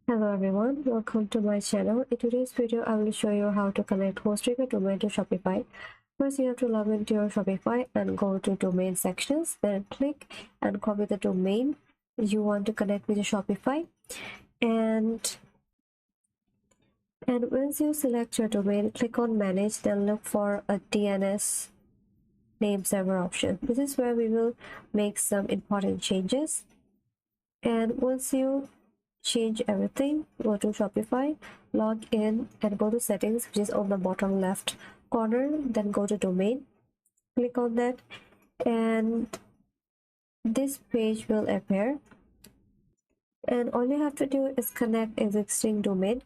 Hello everyone, welcome to my channel. In today's video, I will show you how to connect hosting a domain to Shopify. First, you have to log into your Shopify and go to domain sections, then click and copy the domain you want to connect with your Shopify. And once you select your domain, click on manage, then look for a DNS name server option. This is where we will make some important changes. And once you change everything, go to Shopify, log in and go to settings, which is on the bottom left corner, then go to domain, click on that, and this page will appear, and all you have to do is connect existing domain,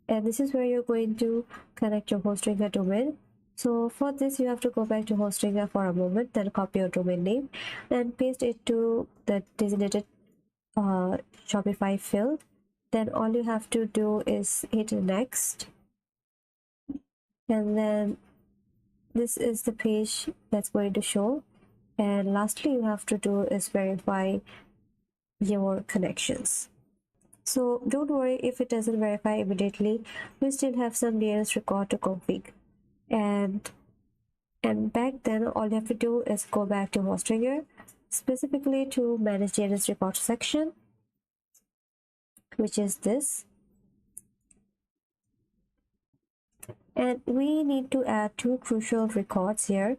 and this is where you're going to connect your Hostinger domain. So for this, you have to go back to Hostinger for a moment, then copy your domain name and paste it to the designated Shopify field. Then all you have to do is hit next, and then this is the page that's going to show. And lastly, you have to do is verify your connections. So don't worry if it doesn't verify immediately, we still have some DNS record to config. And back then, all you have to do is go back to Hostinger, specifically to manage DNS record section, which is this. And we need to add two crucial records here,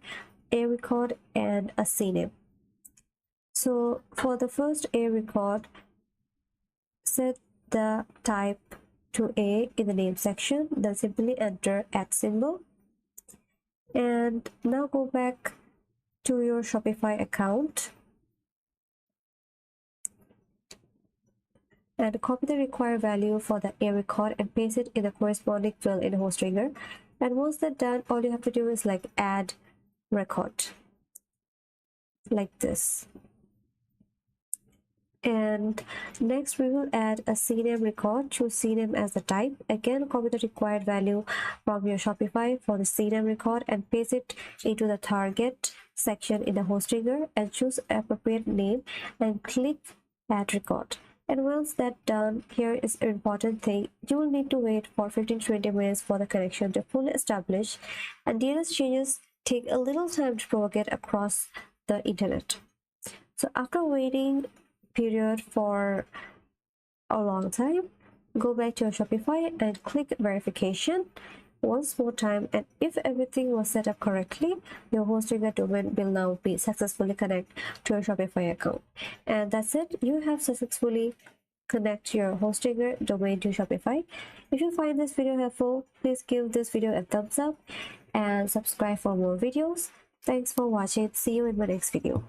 a record and a CNAME. So for the first a record, set the type to A in the name section, then simply enter @ symbol. And now go back to your Shopify account and copy the required value for the A record and paste it in the corresponding field in Hostinger. And once that's done, all you have to do is add record like this. And next we will add a CNAME record. Choose CNAME as the type. Again, copy the required value from your Shopify for the CNAME record and paste it into the target section in the Hostinger, and choose appropriate name and click add record. And once that's done, here is an important thing. You will need to wait for 15-20 minutes for the connection to fully establish, and DNS changes take a little time to propagate across the internet. So after waiting period for a long time, go back to your Shopify and click verification once more time, and if everything was set up correctly, your Hostinger domain will now be successfully connected to your Shopify account. And that's it, you have successfully connect your Hostinger domain to Shopify. If you find this video helpful, please give this video a thumbs up and subscribe for more videos. Thanks for watching. See you in my next video.